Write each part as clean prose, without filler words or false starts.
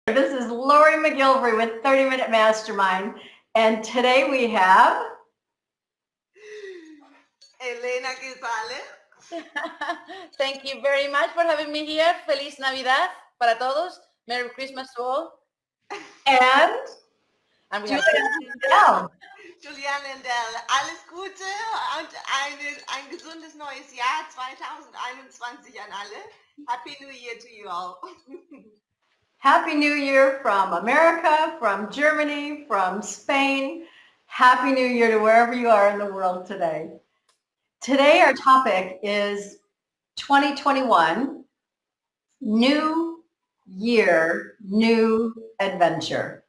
This is Lorrie MacGilvray with 30 Minute Mastermind. And today we have Elena Ghazale. Thank you very much for having me here. Feliz Navidad para todos. Merry Christmas to all. and Juliane Nendel. Juliane Nendel. Alles Gute und ein gesundes neues Jahr 2021 an alle. Happy New Year to you all. Happy New Year from America, from Germany, from Spain. Happy New Year to wherever you are in the world today. Today our topic is 2021, new year, new adventure.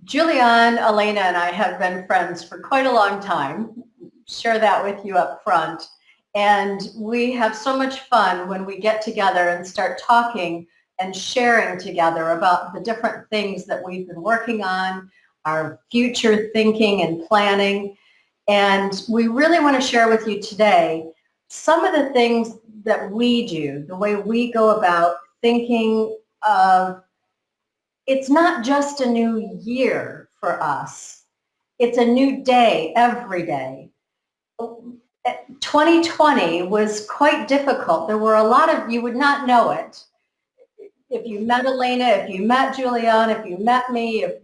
Juliane, Elena, and I have been friends for quite a long time. Share that with you up front. And we have so much fun when we get together and start talking and sharing together about the different things that we've been working on, our future thinking and planning. And we really want to share with you today some of the things that we do, the way we go about thinking of, it's not just a new year for us. It's a new day every day. 2020 was quite difficult. There were a lot of, you would not know it. If you met Elena, if you met Juliane, if you met me, if,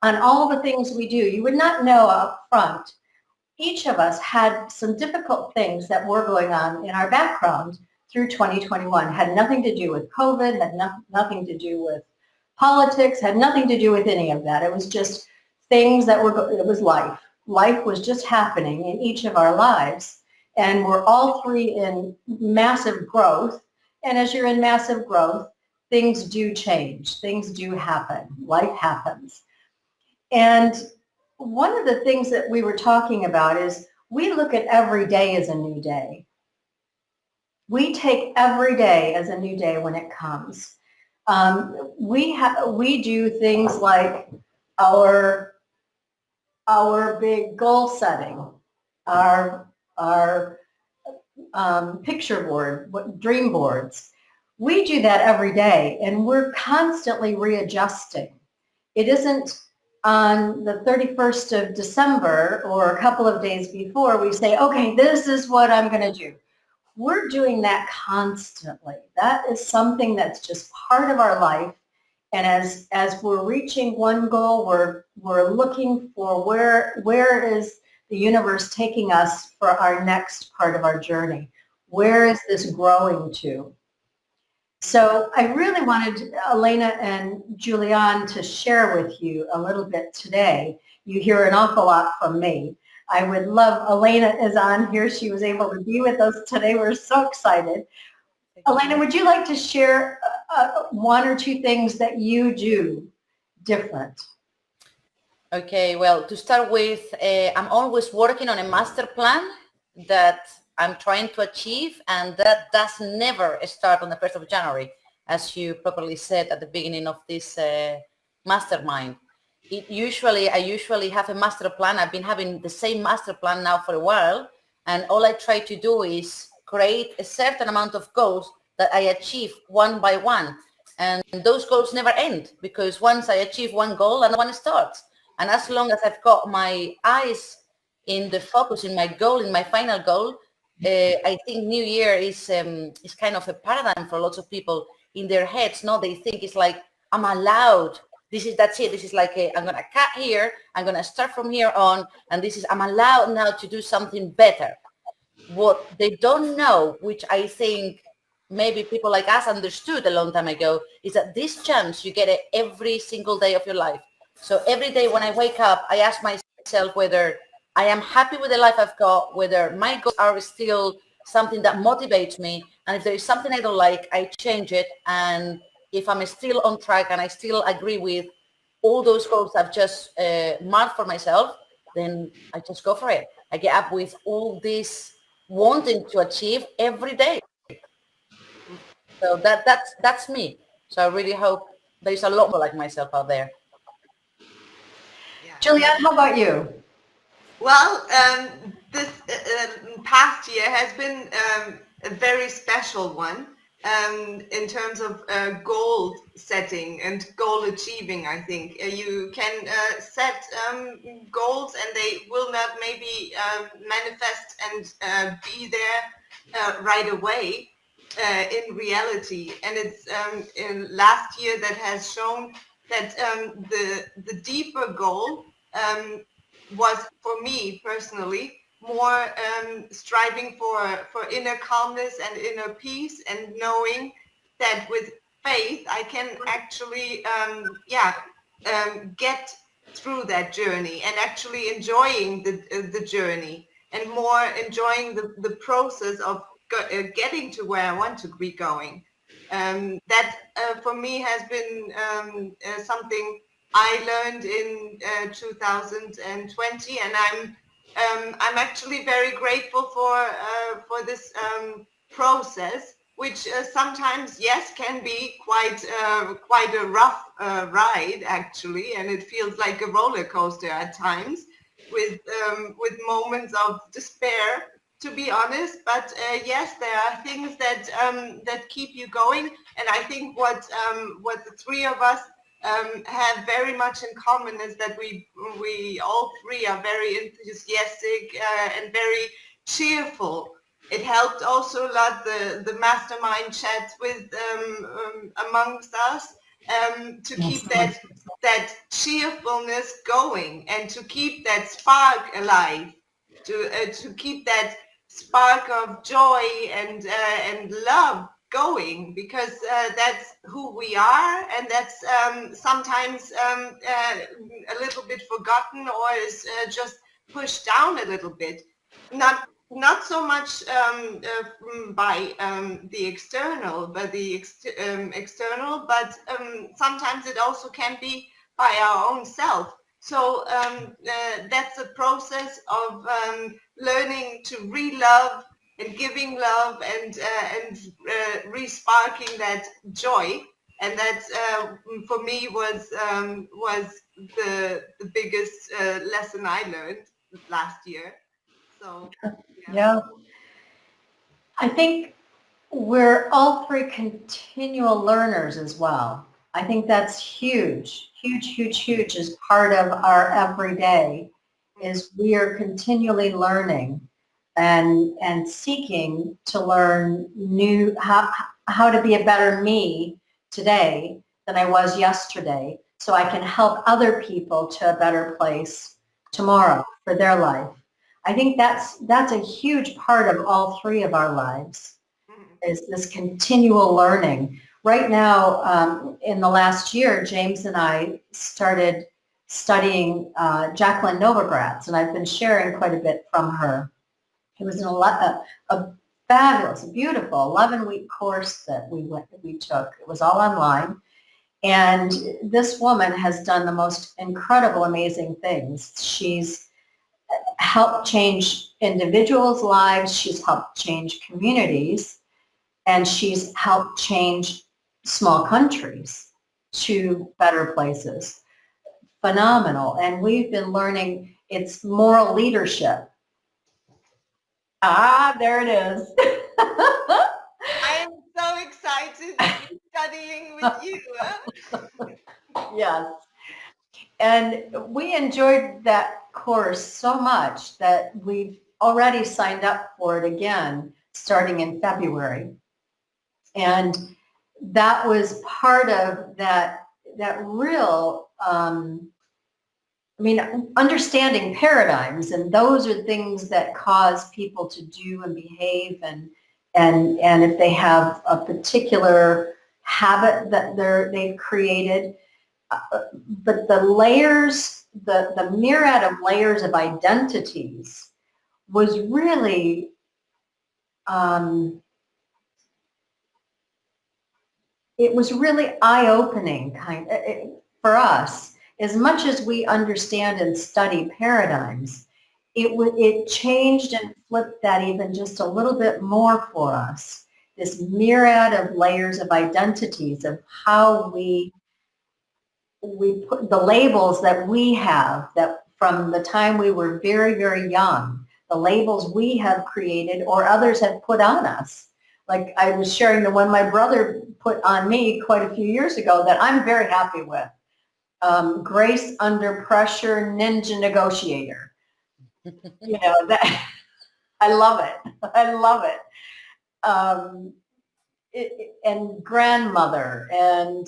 on all the things we do, you would not know up front. Each of us had some difficult things that were going on in our background through 2021. Had nothing to do with COVID, had nothing to do with politics, had nothing to do with any of that. It was just things that it was life. Life was just happening in each of our lives. And we're all three in massive growth. And as you're in massive growth, things do change. Things do happen. Life happens. And one of the things that we were talking about is we look at every day as a new day. We take every day as a new day when it comes. We do things like our big goal setting, our picture board, dream boards. We do that every day, and we're constantly readjusting. It isn't on the 31st of December or a couple of days before we say, okay, this is what I'm going to do. We're doing that constantly. That is something that's just part of our life. And as we're reaching one goal, we're looking for where is the universe taking us for our next part of our journey? Where is this growing to? So I really wanted Elena and Juliane to share with you a little bit today. You hear an awful lot from me. I would love, Elena is on here. She was able to be with us today. We're so excited. Elena, would you like to share one or two things that you do different? Okay, well, to start with, I'm always working on a master plan that I'm trying to achieve, and that does never start on the 1st of January, as you properly said at the beginning of this mastermind. I usually have a master plan. I've been having the same master plan now for a while, and all I try to do is create a certain amount of goals that I achieve one by one. And those goals never end, because once I achieve one goal, another one starts. And as long as I've got my eyes in the focus, in my goal, in my final goal, I think New Year is kind of a paradigm for lots of people in their heads. No, they think it's like, I'm allowed. That's it. This is like I'm going to cut here. I'm going to start from here on. And I'm allowed now to do something better. What they don't know, which I think maybe people like us understood a long time ago, is that this chance you get it every single day of your life. So every day when I wake up, I ask myself whether I am happy with the life I've got, whether my goals are still something that motivates me. And if there is something I don't like, I change it. And if I'm still on track and I still agree with all those goals I've just marked for myself, then I just go for it. I get up with all this wanting to achieve every day. So that's me. So I really hope there's a lot more like myself out there. Yeah. Juliane, how about you? Well, this past year has been a very special one in terms of goal setting and goal achieving. I think you can set goals and they will not maybe manifest and be there right away in reality. And it's in last year that has shown that the deeper goal was, for me personally, more striving for inner calmness and inner peace, and knowing that with faith I can actually get through that journey, and actually enjoying the journey, and more enjoying the process of getting to where I want to be going. That for me has been something I learned in 2020, and I'm actually very grateful for this process, which sometimes, yes, can be quite a rough ride actually, and it feels like a roller coaster at times, with moments of despair, to be honest. But yes, there are things that that keep you going, and I think what the three of us have very much in common is that we all three are very enthusiastic and very cheerful. It helped also a lot the mastermind chats with amongst us to keep that cheerfulness going, and to keep that spark alive, to keep that spark of joy and love going, because that's who we are, and that's sometimes a little bit forgotten, or is just pushed down a little bit. Not so much by the external, but external, but sometimes it also can be by our own self. So that's a process of learning to re-love and giving love, and re-sparking that joy. And that for me was the biggest lesson I learned last year. So Yeah. I think we're all three continual learners as well. I think that's huge, huge, huge, huge as part of our everyday, is we are continually learning and seeking to learn new, how to be a better me today than I was yesterday, so I can help other people to a better place tomorrow for their life. I think that's a huge part of all three of our lives, is this continual learning. Right now, in the last year, James and I started studying Jacqueline Novogratz, and I've been sharing quite a bit from her. It was a fabulous, beautiful 11-week course that we took. It was all online. And this woman has done the most incredible, amazing things. She's helped change individuals' lives. She's helped change communities. And she's helped change small countries to better places. Phenomenal. And we've been learning its moral leadership. Ah, there it is. I am so excited to be studying with you. Yes. And we enjoyed that course so much that we've already signed up for it again starting in February. And that was part of that real, understanding paradigms, and those are things that cause people to do and behave, and if they have a particular habit that they've created. But the layers, the myriad of layers of identities was really it was really eye-opening for us. As much as we understand and study paradigms, it changed and flipped that even just a little bit more for us. This myriad of layers of identities, of how we put the labels that we have, that from the time we were very, very young, the labels we have created or others have put on us. like I was sharing the one my brother put on me quite a few years ago that I'm very happy with. Grace Under Pressure Ninja Negotiator. You know, that I love it. I love it. And grandmother and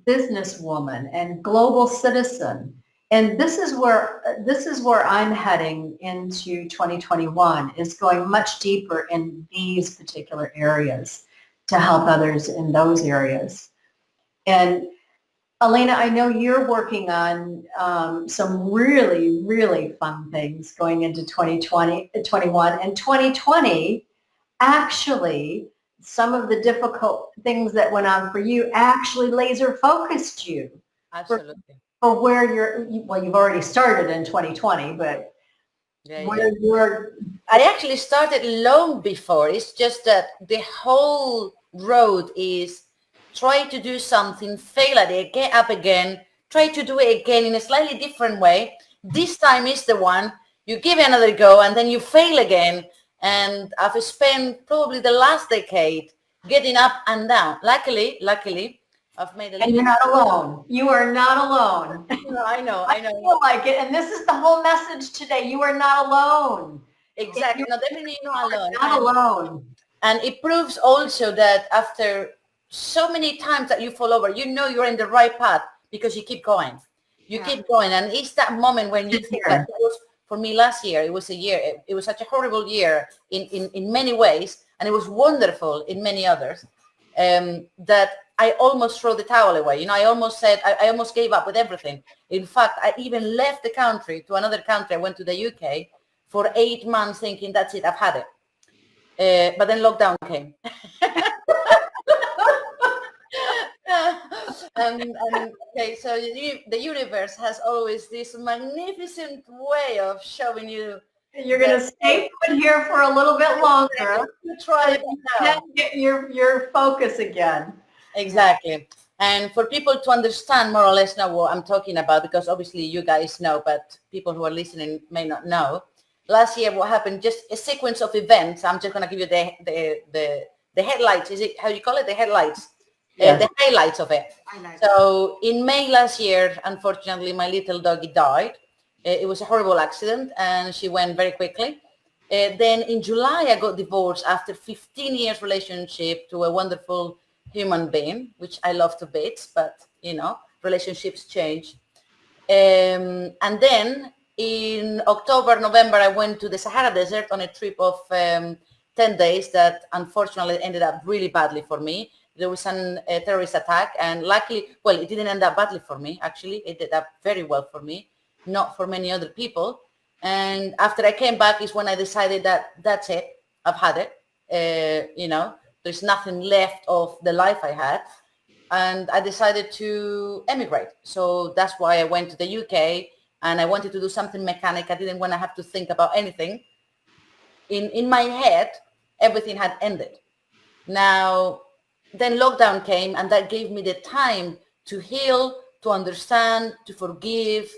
businesswoman and global citizen. And this is where I'm heading into 2021, is going much deeper in these particular areas to help others in those areas. And Elena, I know you're working on some really, really fun things going into 2020, 21, and 2020. Actually, some of the difficult things that went on for you actually laser focused you. Absolutely. For where you've already started in 2020, but I actually started long before. It's just that the whole road is try to do something, fail at it, get up again, try to do it again in a slightly different way. This time is the one, you give it another go, and then you fail again. And I've spent probably the last decade getting up and down. Luckily, I've made a and you're not alone. You are not alone. I know. I feel like it. And this is the whole message today. You are not alone. Exactly. No, definitely not alone. Not alone. And it proves also that after so many times that you fall over, you know you're in the right path because you keep going. You keep going. And it's that moment when you think that for me last year, it was a year, it was such a horrible year in many ways, and it was wonderful in many others, that I almost threw the towel away. You know, I almost said, I almost gave up with everything. In fact, I even left the country to another country. I went to the UK for 8 months thinking, that's it, I've had it. But then lockdown came. Okay, so the universe has always this magnificent way of showing you. You're going to stay put here for a little bit longer. Try it now. Get your focus again. Exactly. And for people to understand more or less now what I'm talking about, because obviously you guys know, but people who are listening may not know. Last year, what happened? Just a sequence of events. I'm just going to give you the headlights. Is it how you call it? The headlights. Yes. The highlights of it. So in May last year, unfortunately, my little doggy died. It was a horrible accident, and she went very quickly. Then in July, I got divorced after 15 years relationship to a wonderful human being, which I love to bits, but, you know, relationships change. And then in October, November, I went to the Sahara Desert on a trip of 10 days that unfortunately ended up really badly for me. There was a terrorist attack, and luckily, well, it didn't end up badly for me. Actually, it ended up very well for me, not for many other people. And after I came back is when I decided that that's it. I've had it. You know, there's nothing left of the life I had. And I decided to emigrate. So that's why I went to the UK, and I wanted to do something mechanic. I didn't want to have to think about anything. In my head, everything had ended. Now, then lockdown came, and that gave me the time to heal, to understand, to forgive,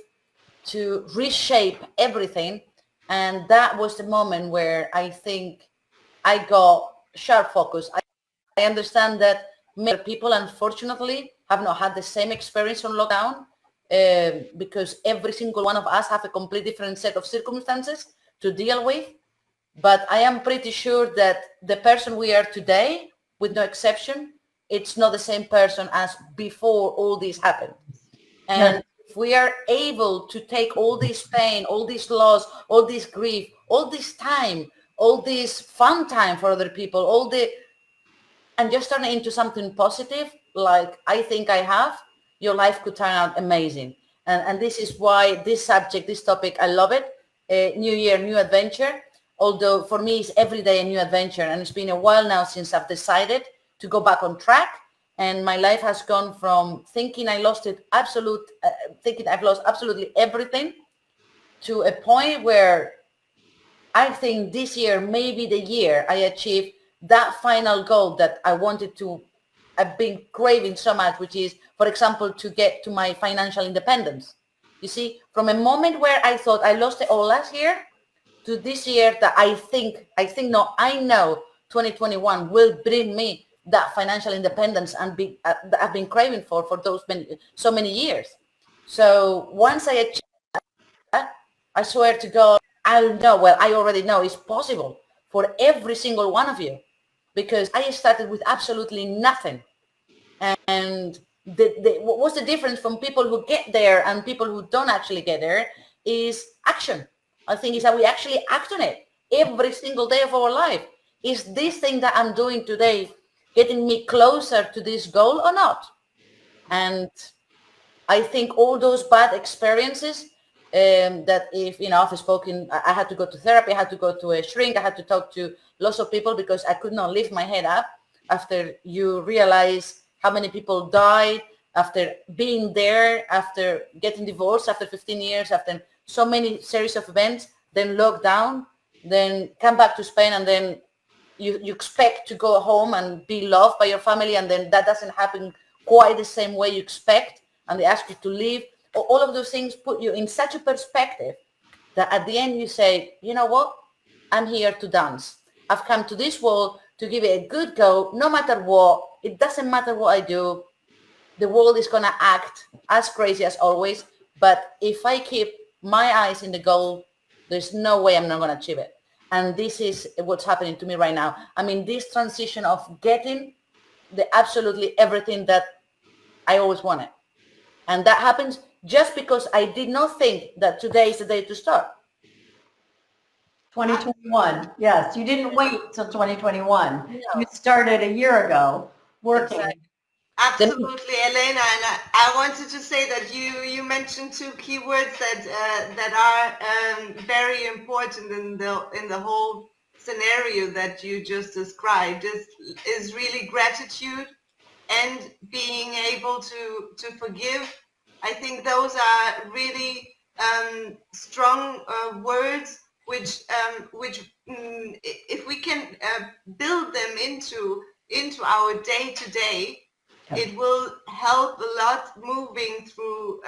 to reshape everything. And that was the moment where I think I got sharp focus. I understand that many people, unfortunately, have not had the same experience on lockdown, because every single one of us have a completely different set of circumstances to deal with. But I am pretty sure that the person we are today, with no exception, it's not the same person as before all this happened. And if we are able to take all this pain, all this loss, all this grief, all this time, all this fun time for other people, and just turn it into something positive, like I think I have, your life could turn out amazing. And this is why this subject, this topic, I love it. New year, new adventure. Although for me, it's every day a new adventure. And it's been a while now since I've decided to go back on track. And my life has gone from thinking I've lost absolutely everything, to a point where I think this year may be the year I achieve that final goal that I wanted to, I've been craving so much, which is, for example, to get to my financial independence. You see, from a moment where I thought I lost it all last year, to this year that I know 2021 will bring me that financial independence and that I've been craving for so many years. So once I achieve that, I swear to God, I already know it's possible for every single one of you, because I started with absolutely nothing. And what's the difference from people who get there and people who don't actually get there is action. I think is that we actually act on it every single day of our life. Is this thing that I'm doing today getting me closer to this goal or not? And I think all those bad experiences that if, I've spoken, I had to go to therapy, I had to go to a shrink, I had to talk to lots of people because I could not lift my head up after you realize how many people died, after being there, after getting divorced, after 15 years, after so many series of events, then lockdown, then come back to Spain, and then you expect to go home and be loved by your family, and then that doesn't happen quite the same way you expect, and they ask you to leave. All of those things put you in such a perspective that at the end you say, you know what, I'm here to dance. I've come to this world to give it a good go, no matter what. It doesn't matter what I do. The world is going to act as crazy as always, but if I keep my eyes in the goal, there's no way I'm not going to achieve it. And this is what's happening to me right now. I mean, this transition of getting the absolutely everything that I always wanted. And that happens just because I did not think that today is the day to start. 2021. Yes, you didn't wait till 2021. No. You started a year ago working. Exactly. Absolutely, Elena, and I wanted to say that you mentioned two keywords that are very important in the whole scenario that you just described. Is really gratitude and being able to forgive. I think those are really strong words, which if we can build them into our day to day, it will help a lot moving through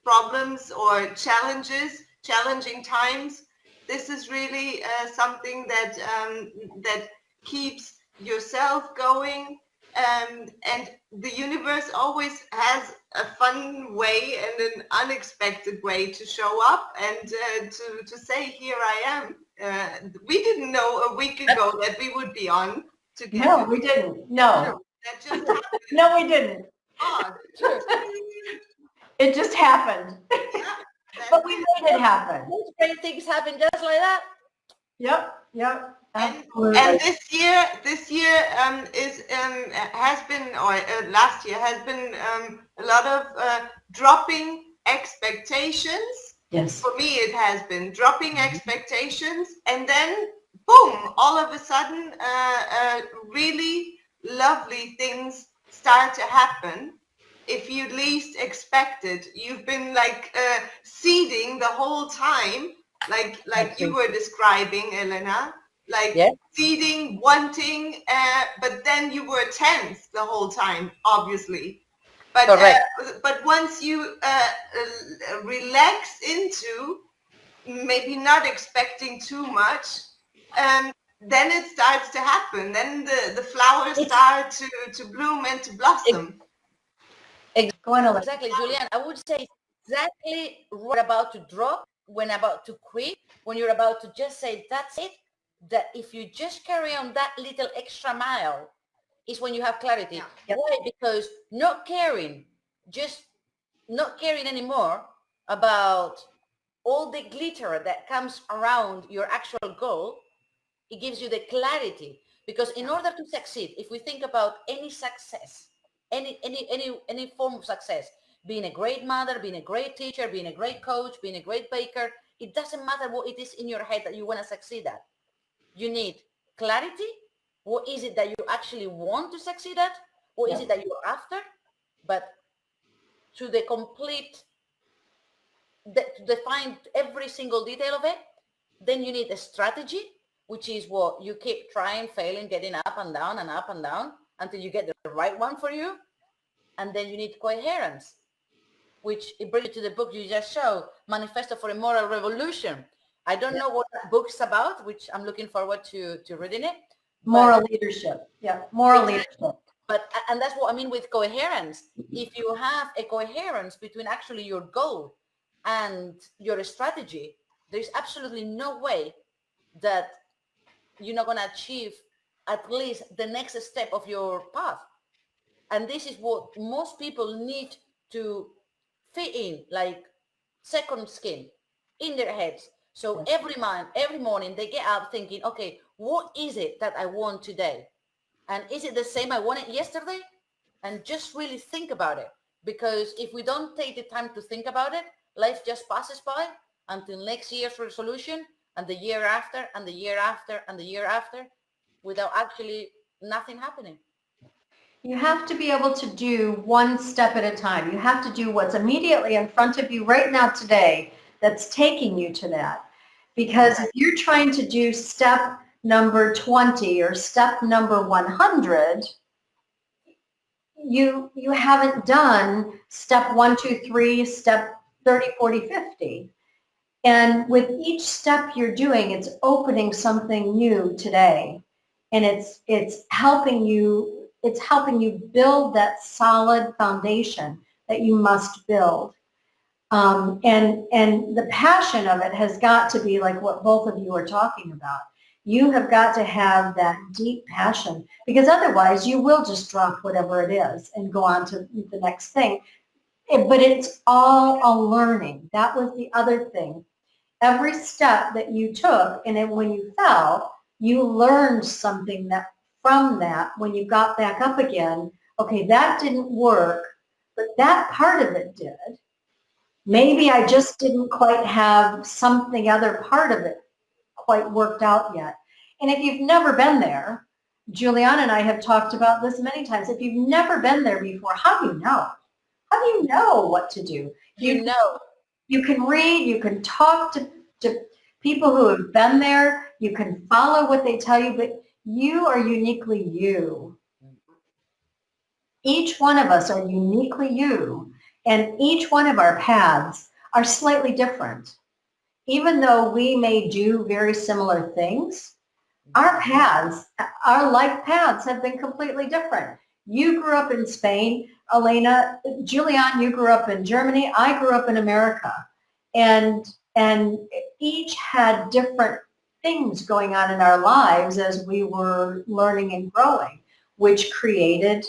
problems or challenging times. This is really something that keeps yourself going, and the universe always has a fun way and an unexpected way to show up and to say, here I am. We didn't know a week ago that we would be on together. No, we didn't. No. That just happened. No, we didn't. Oh, It just happened. yeah, But we made it happen. Those great things happen just like that. Yep. And this year has been, or last year has been a lot of dropping expectations. Yes. For me, it has been dropping expectations, and then boom, all of a sudden, really lovely things start to happen. If you least expect it, you've been like seeding the whole time, like you were describing, Elena, like seeding, wanting, but then you were tense the whole time, obviously. But once you relax into maybe not expecting too much, then it starts to happen. Then the flowers start to bloom and to blossom. Exactly, Juliane. I would say exactly what about to drop, when about to quit, when you're about to just say, that's it, that if you just carry on that little extra mile is when you have clarity. Yep. Why? Because not caring anymore about all the glitter that comes around your actual goal, it gives you the clarity. Because in order to succeed, if we think about any success, any form of success, being a great mother, being a great teacher, being a great coach, being a great baker, it doesn't matter what it is in your head that you want to succeed at. You need clarity. What is it that you actually want to succeed at? What is it that you're after? But to the complete, to define every single detail of it, then you need a strategy, which is what you keep trying, failing, getting up and down and up and down until you get the right one for you. And then you need coherence, which it brings you to the book you just showed, Manifesto for a Moral Revolution. I don't know what that book's about, which I'm looking forward to reading it. Moral leadership. Yeah, moral leadership. But, and that's what I mean with coherence. If you have a coherence between actually your goal and your strategy, there's absolutely no way that you're not going to achieve at least the next step of your path. And this is what most people need to fit in, like second skin in their heads. So every morning they get up thinking, okay, what is it that I want today? And is it the same I wanted yesterday? And just really think about it. Because if we don't take the time to think about it, life just passes by until next year's resolution and the year after and the year after and the year after without actually nothing happening. You have to be able to do one step at a time. You have to do what's immediately in front of you right now today that's taking you to that. Because if you're trying to do step number 20 or step number 100, you haven't done step 1, 2, 3, step 30, 40, 50. And with each step you're doing, it's opening something new today. And it's helping you build that solid foundation that you must build. And the passion of it has got to be like what both of you are talking about. You have got to have that deep passion, because otherwise you will just drop whatever it is and go on to the next thing. But it's all a learning. That was the other thing. Every step that you took, and then when you fell, you learned something that from that when you got back up again. Okay, that didn't work, but that part of it did. Maybe I just didn't quite have something other part of it quite worked out yet. And if you've never been there, Juliane and I have talked about this many times. If you've never been there before, how do you know? How do you know what to do? You know. You can read, you can talk to people who have been there, you can follow what they tell you, but you are uniquely you. Each one of us are uniquely you, and each one of our paths are slightly different. Even though we may do very similar things, our paths, our life paths have been completely different. You grew up in Spain, Elena. Juliane, you grew up in Germany. I grew up in America. And each had different things going on in our lives as we were learning and growing, which created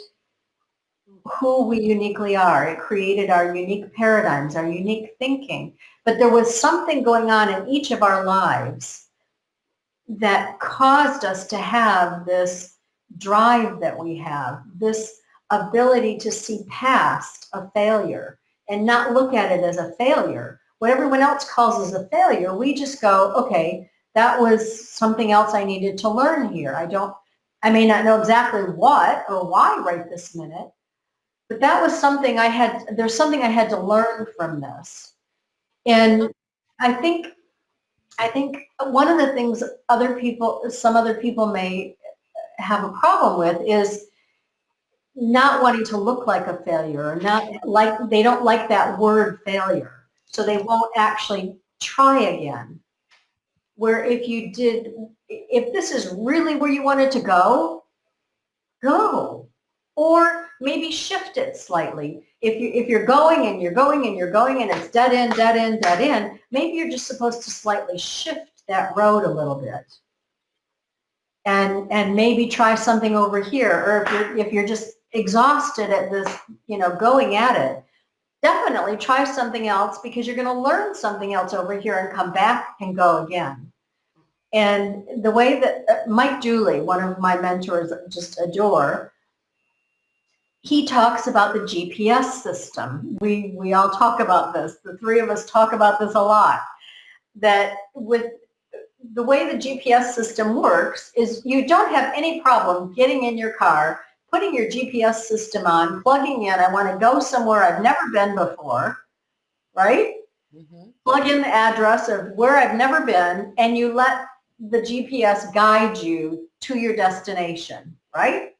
who we uniquely are. It created our unique paradigms, our unique thinking. But there was something going on in each of our lives that caused us to have this drive that we have, this ability to see past a failure and not look at it as a failure. What everyone else calls as a failure, we just go, okay, that was something else I needed to learn here. I may not know exactly what or why right this minute, but that was something there's something I had to learn from this. And I think one of the things some other people may have a problem with is not wanting to look like a failure, or they don't like that word failure, so they won't actually try again. Where if this is really where you wanted to go, or maybe shift it slightly. If you're going and you're going and you're going and it's dead end, dead end, dead end, maybe you're just supposed to slightly shift that road a little bit. And maybe try something over here. Or if you're just exhausted at this, going at it, definitely try something else, because you're going to learn something else over here and come back and go again. And the way that Mike Dooley, one of my mentors, just adore, he talks about the GPS system. We all talk about this. The three of us talk about this a lot. That with the way the GPS system works is you don't have any problem getting in your car, putting your GPS system on, plugging in, I want to go somewhere I've never been before, right? Mm-hmm. Plug in the address of where I've never been, and you let the GPS guide you to your destination, right?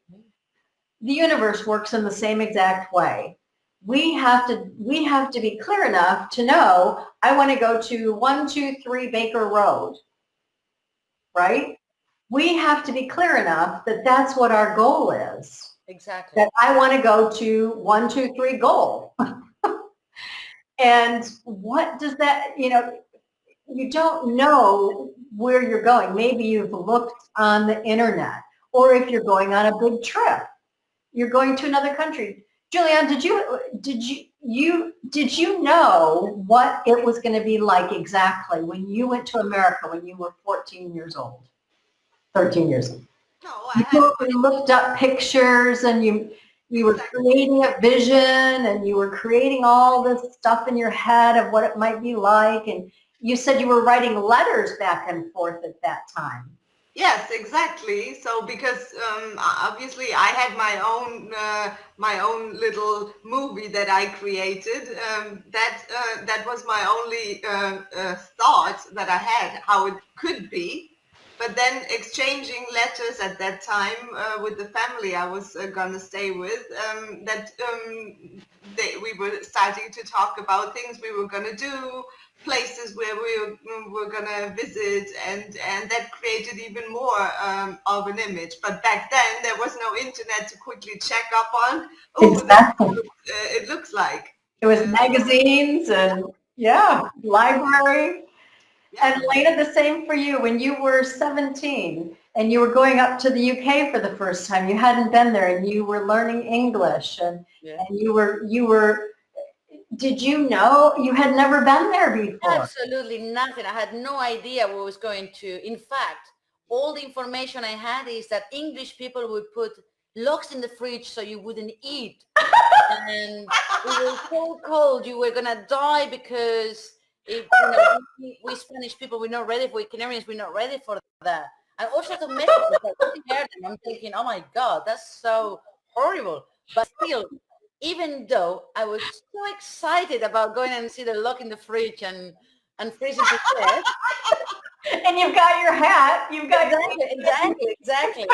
The universe works in the same exact way. we have to be clear enough to know, I want to go to 123 Baker Road, right? We have to be clear enough that that's what our goal is. Exactly. That I want to go to 123 goal. And what does that, you don't know where you're going. Maybe you've looked on the internet, or if you're going on a big trip, you're going to another country. Juliane, did you know what it was going to be like exactly when you went to America when you were 14 years old, 13 years old? No, I had. You looked up pictures and you were creating a vision and you were creating all this stuff in your head of what it might be like. And you said you were writing letters back and forth at that time. Yes, exactly. So because obviously I had my own little movie that I created. That was my only thought that I had how it could be. But then exchanging letters at that time with the family I was gonna stay with, we were starting to talk about things we were gonna do, places where we were gonna visit, and that created even more of an image. But back then there was no internet to quickly check up on. Oh, exactly. It looks like. It was magazines and library. Yeah. And Elena, the same for you. When you were 17 and you were going up to the UK for the first time, you hadn't been there and you were learning English and you were, did you know you had never been there before? Absolutely nothing. I had no idea what was going to. In fact, all the information I had is that English people would put logs in the fridge so you wouldn't eat. And it was so cold, you were going to die because we Spanish people, we're not ready for it. Canarians, we're not ready for that. And also the messages, I'm thinking, oh my God, that's so horrible. But still, even though I was so excited about going and see the lock in the fridge and freezing to death. And you've got your hat. You've got exactly.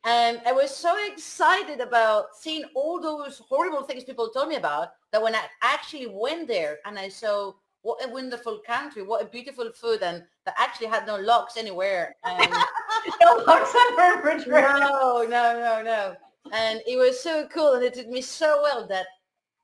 And I was so excited about seeing all those horrible things people told me about that when I actually went there and I saw what a wonderful country, what a beautiful food, and that actually had no locks anywhere. No locks on the refrigerator. No. And it was so cool, and it did me so well that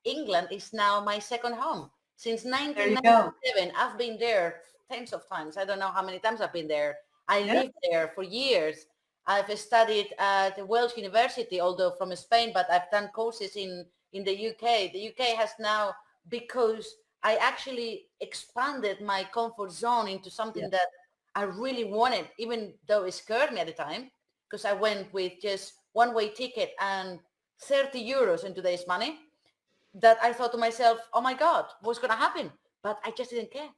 England is now my second home. Since 1997, I've been there tens of times. I don't know how many times I've been there. I lived there for years. I've studied at Welsh University, although from Spain, but I've done courses in the UK. The UK has now, because I actually expanded my comfort zone into something that I really wanted, even though it scared me at the time, because I went with just one-way ticket and 30 euros in today's money, that I thought to myself, oh my God, what's going to happen? But I just didn't care.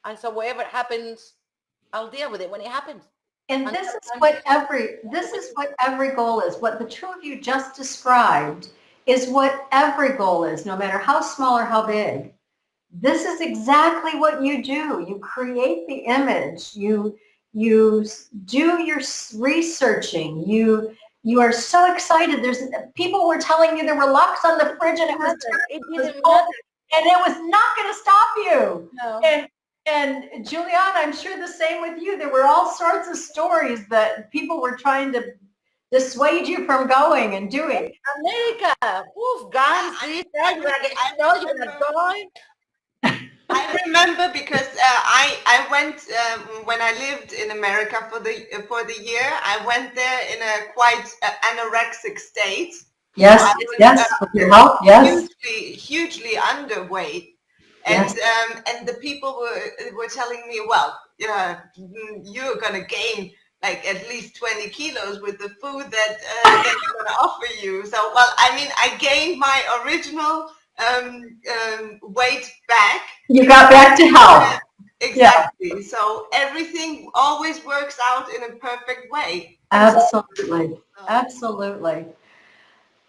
I thought whatever happens, I'll deal with it when it happens. And this is what every goal is. What the two of you just described is what every goal is, no matter how small or how big. This is exactly what you do. You create the image. You do your researching. You are so excited. People were telling you there were locks on the fridge and it was not going to stop you. No. And Juliane, I'm sure the same with you. There were all sorts of stories that people were trying to dissuade you from going and doing. America, guns, I know you're not going. I remember because I went when I lived in America for the year. I went there in a quite anorexic state. Yes, with your help, yes. Hugely underweight. And the people were telling me, well, you're gonna gain like at least 20 kilos with the food that they're gonna offer you. So, well, I mean, I gained my original weight back. You got back to health. Exactly. Yeah. So everything always works out in a perfect way. Absolutely. Absolutely.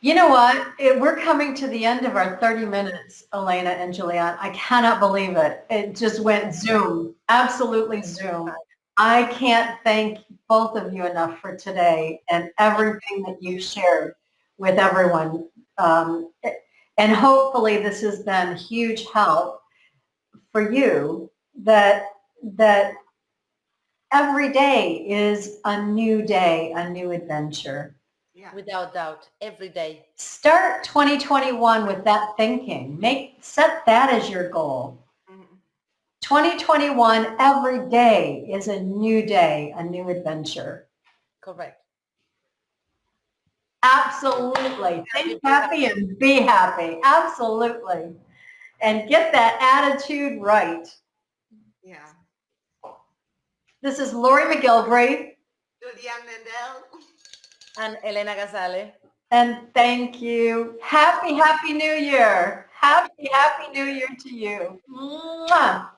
You know what? We're coming to the end of our 30 minutes, Elena and Juliane. I cannot believe it. It just went zoom. Absolutely zoom. I can't thank both of you enough for today and everything that you shared with everyone. And hopefully this has been huge help for you, that every day is a new day, a new adventure. Yeah. Without doubt, every day. Start 2021 with that thinking. Set that as your goal. 2021, every day is a new day, a new adventure. Correct. Absolutely. Think happy and be happy. Absolutely. And get that attitude right. Yeah. This is Lorrie MacGilvray. Juliane Nendel. And Elena Ghazale. And thank you. Happy New Year. Happy New Year to you. Mwah.